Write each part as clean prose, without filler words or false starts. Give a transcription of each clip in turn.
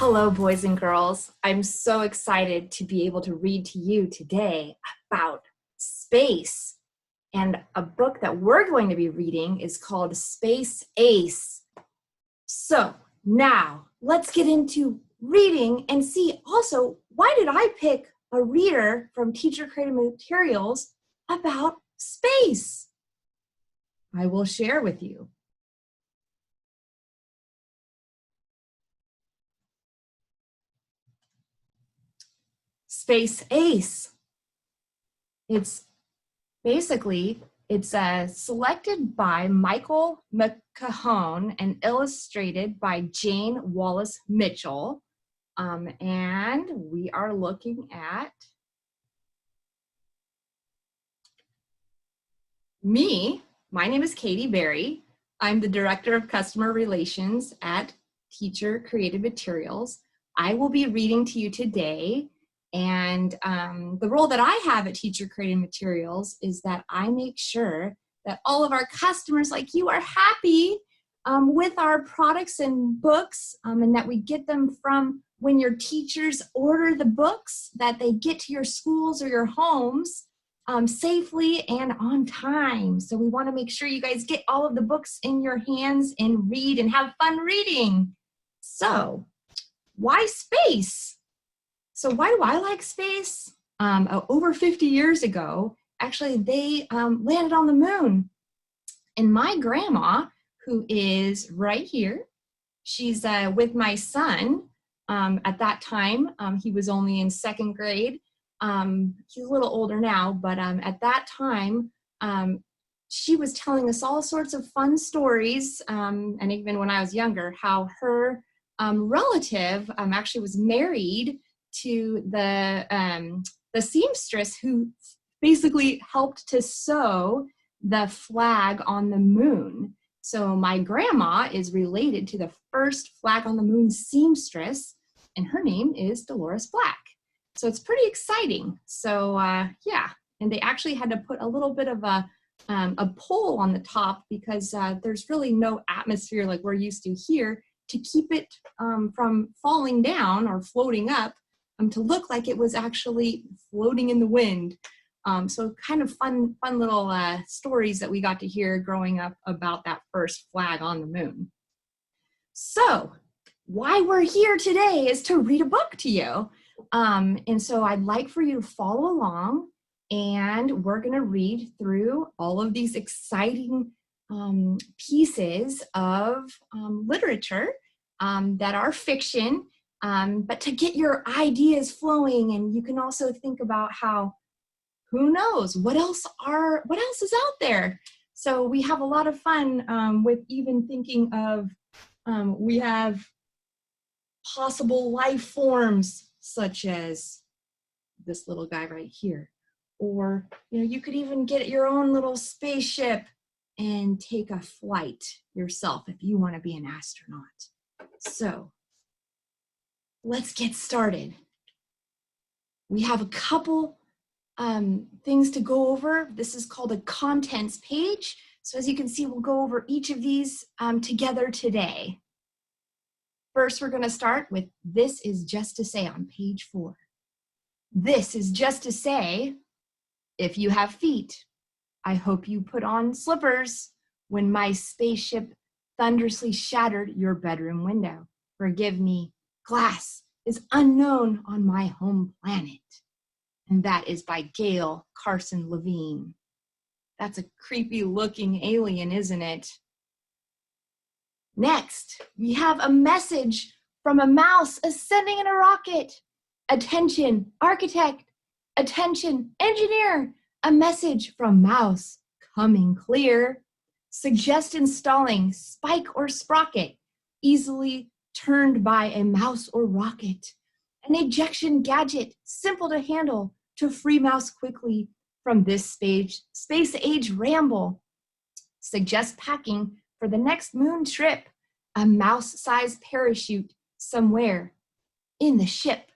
Hello, boys and girls. I'm so excited to be able to read to you today about space. And a book that we're going to be reading is called Space Ace. So now let's get into reading and see also, why did I pick a reader from Teacher Created Materials about space? I will share with you. Space Ace. It's selected by Michael McCahon and illustrated by Jane Wallace Mitchell. And we are looking at me. My name is Katie Berry. I'm the Director of Customer Relations at Teacher Created Materials. I will be reading to you today. And the role that I have at Teacher Created Materials is that I make sure that all of our customers like you are happy with our products and books, and that we get them from when your teachers order the books, that they get to your schools or your homes safely and on time. So we want to make sure you guys get all of the books in your hands and read and have fun reading. So why space? So why do I like space? Over 50 years ago, actually, they landed on the moon. And my grandma, who is right here, she's with my son. At that time, he was only in second grade. He's a little older now, but at that time, she was telling us all sorts of fun stories. And even when I was younger, how her relative actually was married to the seamstress who basically helped to sew the flag on the moon. So my grandma is related to the first flag on the moon seamstress, and her name is Dolores Black. So it's pretty exciting. So yeah, and they actually had to put a little bit of a pole on the top because there's really no atmosphere like we're used to here to keep it from falling down or floating up. To look like it was actually floating in the wind. So kind of fun little stories that we got to hear growing up about that first flag on the moon. So why we're here today is to read a book to you. And so I'd like for you to follow along, and we're gonna read through all of these exciting pieces of literature that are fiction, but to get your ideas flowing. And you can also think about how, who knows, what else is out there. So we have a lot of fun with even thinking of, we have possible life forms such as this little guy right here. Or, you could even get your own little spaceship and take a flight yourself if you want to be an astronaut. So let's get started. We have a couple things to go over. This is called a contents page. So as you can see, we'll go over each of these together today. First, we're going to start with "This is just to say" on page 4. This is just to say, if you have feet, I hope you put on slippers when my spaceship thunderously shattered your bedroom window. Forgive me. Glass is unknown on my home planet. And that is by Gail Carson Levine. That's a creepy looking alien, isn't it? Next, we have a message from a mouse ascending in a rocket. Attention, architect. Attention, engineer. A message from mouse coming clear. Suggest installing spike or sprocket, easily turned by a mouse or rocket. An ejection gadget, simple to handle, to free mouse quickly from this space age ramble. Suggest packing for the next moon trip, a mouse-sized parachute somewhere in the ship.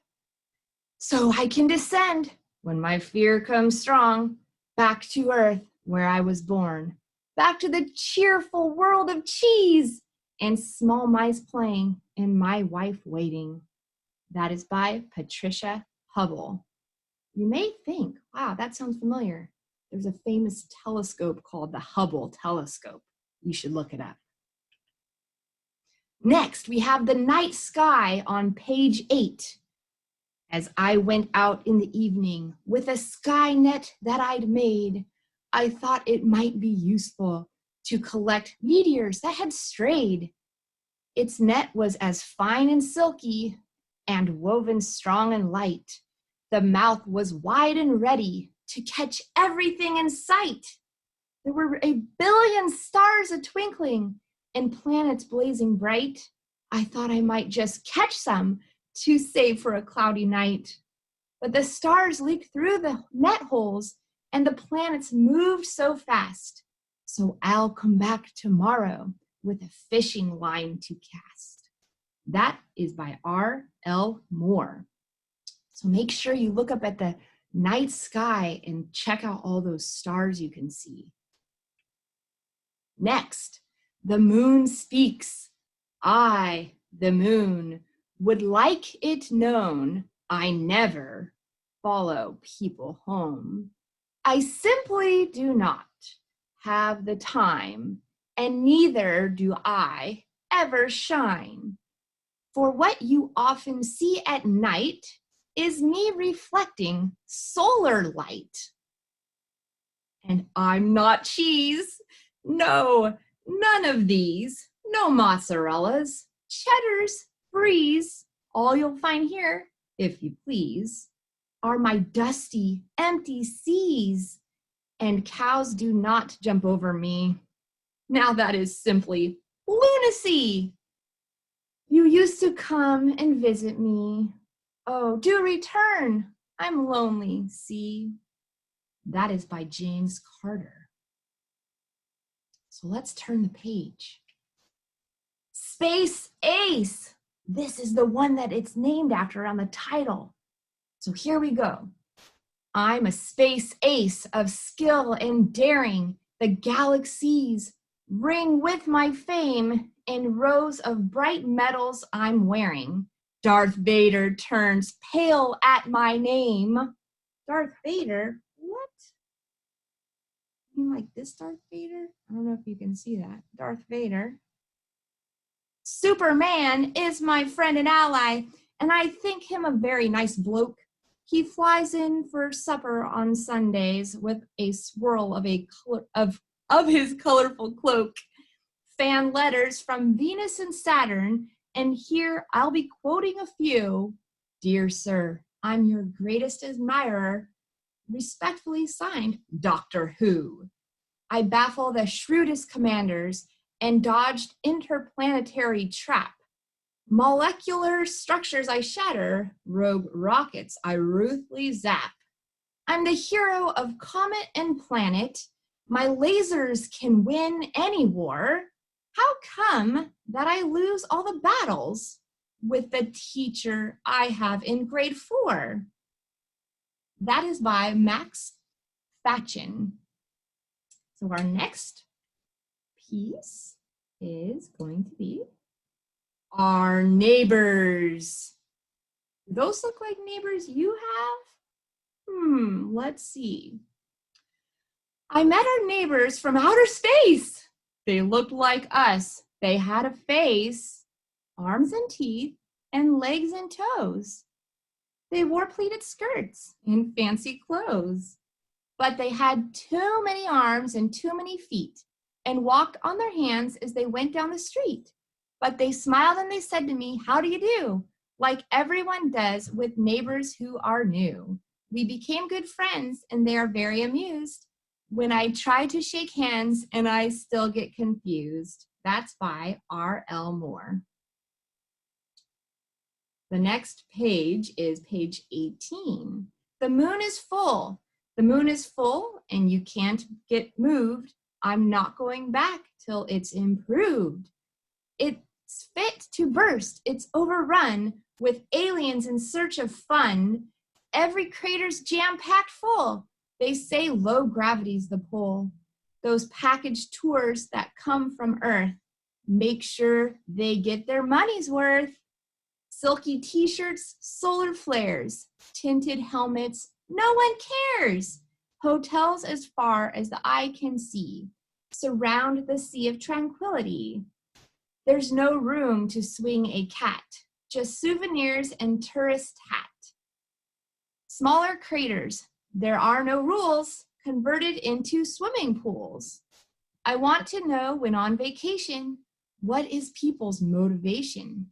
So I can descend when my fear comes strong, back to Earth where I was born, back to the cheerful world of cheese and small mice playing and my wife waiting. That is by Patricia Hubble. You may think, wow, that sounds familiar. There's a famous telescope called the Hubble telescope. You should look it up. Next, we have the night sky on page 8. As I went out in the evening with a sky net that I'd made, I thought it might be useful to collect meteors that had strayed. Its net was as fine and silky and woven strong and light. The mouth was wide and ready to catch everything in sight. There were 1,000,000,000 stars a-twinkling and planets blazing bright. I thought I might just catch some to save for a cloudy night. But the stars leaked through the net holes and the planets moved so fast. So I'll come back tomorrow with a fishing line to cast. That is by R.L. Moore. So make sure you look up at the night sky and check out all those stars you can see. Next, the moon speaks. I, the moon, would like it known I never follow people home. I simply do not have the time, and neither do I ever shine. For what you often see at night is me reflecting solar light. And I'm not cheese. No, none of these. No mozzarellas, cheddars, bries. All you'll find here, if you please, are my dusty, empty seas. And cows do not jump over me. Now that is simply lunacy. You used to come and visit me. Oh, do return. I'm lonely, see. That is by James Carter. So let's turn the page. Space Ace. This is the one that it's named after on the title. So here we go. I'm a space ace of skill and daring. The galaxies ring with my fame in rows of bright medals I'm wearing. Darth Vader turns pale at my name. Darth Vader? What? You mean like this Darth Vader? I don't know if you can see that. Darth Vader. Superman is my friend and ally, and I think him a very nice bloke. He flies in for supper on Sundays with a swirl of his colorful cloak. Fan letters from Venus and Saturn, and here I'll be quoting a few. Dear sir, I'm your greatest admirer. Respectfully signed, Doctor Who. I baffle the shrewdest commanders and dodged interplanetary trap. Molecular structures I shatter, rogue rockets I ruthlessly zap. I'm the hero of comet and planet. My lasers can win any war. How come that I lose all the battles with the teacher I have in grade 4? That is by Max Fatchen. So our next piece is going to be our neighbors. Do those look like neighbors you have? Let's see. I met our neighbors from outer space. They looked like us. They had a face, arms and teeth, and legs and toes. They wore pleated skirts and fancy clothes, but they had too many arms and too many feet and walked on their hands as they went down the street. But they smiled and they said to me, how do you do? Like everyone does with neighbors who are new. We became good friends and they are very amused when I try to shake hands and I still get confused. That's by R.L. Moore. The next page is page 18. The moon is full. The moon is full and you can't get moved. I'm not going back till it's improved. It's fit to burst. It's overrun with aliens in search of fun. Every crater's jam-packed full. They say low gravity's the pull. Those package tours that come from Earth, make sure they get their money's worth. Silky t-shirts, solar flares, tinted helmets, no one cares. Hotels as far as the eye can see surround the sea of tranquility. There's no room to swing a cat, just souvenirs and tourist hat. Smaller craters, there are no rules, converted into swimming pools. I want to know when on vacation, what is people's motivation?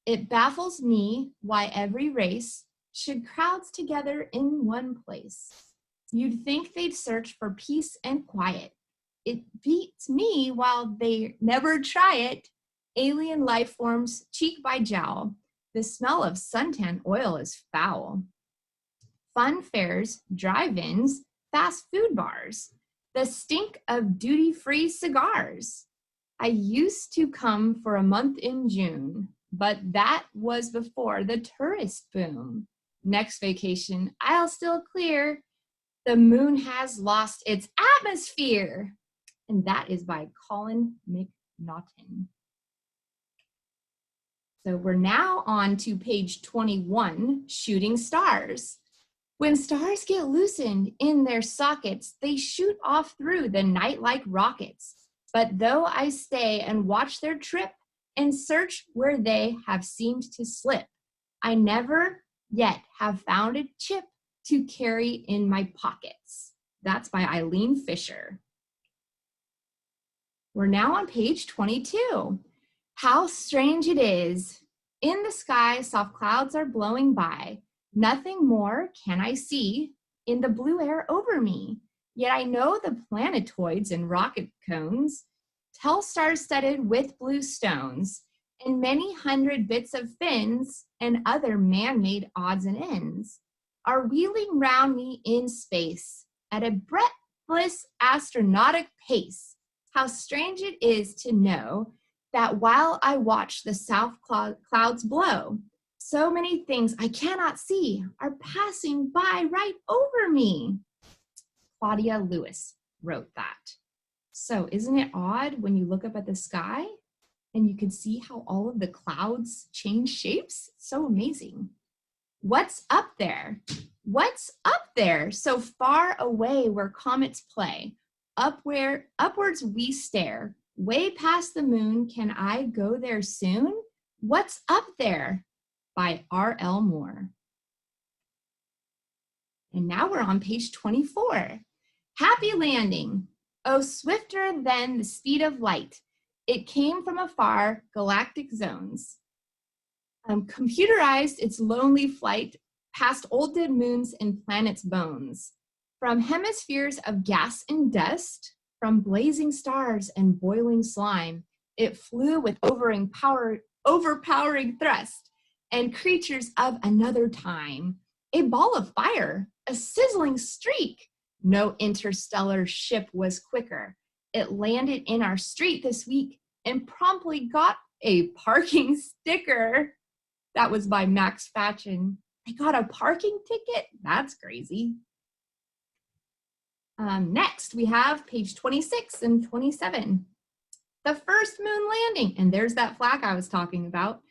It baffles me why every race should crowds together in one place. You'd think they'd search for peace and quiet. It beats me while they never try it. Alien life forms cheek by jowl. The smell of suntan oil is foul. Fun fairs, drive-ins, fast food bars. The stink of duty-free cigars. I used to come for a month in June, but that was before the tourist boom. Next vacation, I'll still clear. The moon has lost its atmosphere. And that is by Colin McNaughton. So we're now on to page 21, Shooting Stars. When stars get loosened in their sockets, they shoot off through the night like rockets. But though I stay and watch their trip and search where they have seemed to slip, I never yet have found a chip to carry in my pockets. That's by Eileen Fisher. We're now on page 22. How strange it is. In the sky, soft clouds are blowing by. Nothing more can I see in the blue air over me. Yet I know the planetoids and rocket cones, tell stars studded with blue stones, and many hundred bits of fins and other man-made odds and ends are wheeling round me in space at a breathless astronautic pace. How strange it is to know that while I watch the south clouds blow, so many things I cannot see are passing by right over me. Claudia Lewis wrote that. So isn't it odd when you look up at the sky and you can see how all of the clouds change shapes? So amazing. What's up there? What's up there so far away where comets play? Upwards we stare. Way past the moon, can I go there soon? What's up there? By R.L. Moore. And now we're on page 24. Happy landing. Oh, swifter than the speed of light. It came from afar, galactic zones. Computerized its lonely flight past old dead moons and planets' bones. From hemispheres of gas and dust, from blazing stars and boiling slime, it flew with overpowering thrust and creatures of another time. A ball of fire, a sizzling streak. No interstellar ship was quicker. It landed in our street this week and promptly got a parking sticker. That was by Max Fatchen. I got a parking ticket? That's crazy. Next, we have page 26 and 27. The first moon landing, and there's that flag I was talking about.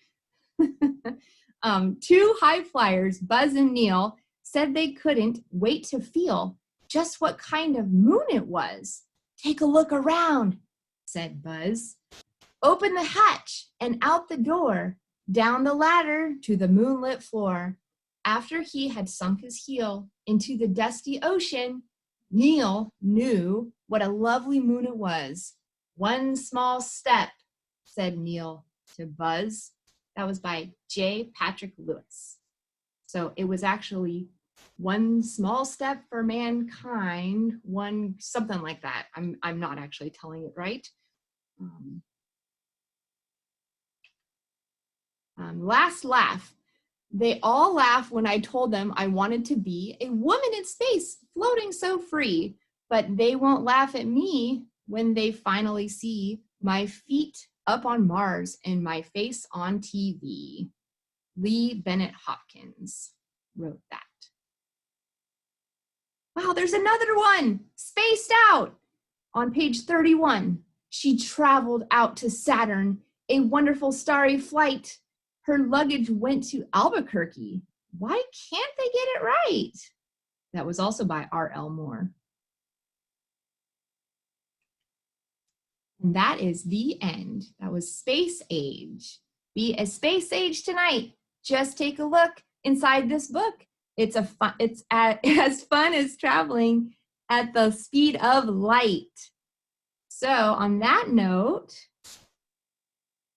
Two high flyers, Buzz and Neil, said they couldn't wait to feel just what kind of moon it was. Take a look around, said Buzz. Open the hatch and out the door, down the ladder to the moonlit floor. After he had sunk his heel into the dusty ocean, Neil knew what a lovely moon it was. One small step, said Neil to Buzz. That was by J. Patrick Lewis. So it was actually one small step for mankind, one something like that. I'm not actually telling it right. Last laugh. They all laugh when I told them I wanted to be a woman in space, floating so free. But they won't laugh at me when they finally see my feet up on Mars and my face on TV. Lee Bennett Hopkins wrote that. Wow, there's another one, Spaced Out. On page 31, she traveled out to Saturn, a wonderful starry flight. Her luggage went to Albuquerque. Why can't they get it right? That was also by R.L. Moore. And that is the end. That was Space Age. Be a space age tonight. Just take a look inside this book. It's as fun as traveling at the speed of light. So on that note,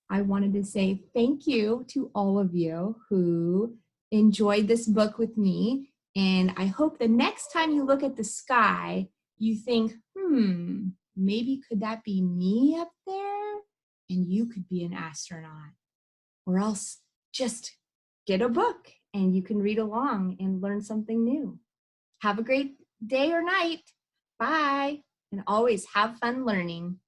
I wanted to say thank you to all of you who enjoyed this book with me. And I hope the next time you look at the sky, you think, maybe could that be me up there? And you could be an astronaut. Or else just get a book and you can read along and learn something new. Have a great day or night. Bye. And always have fun learning.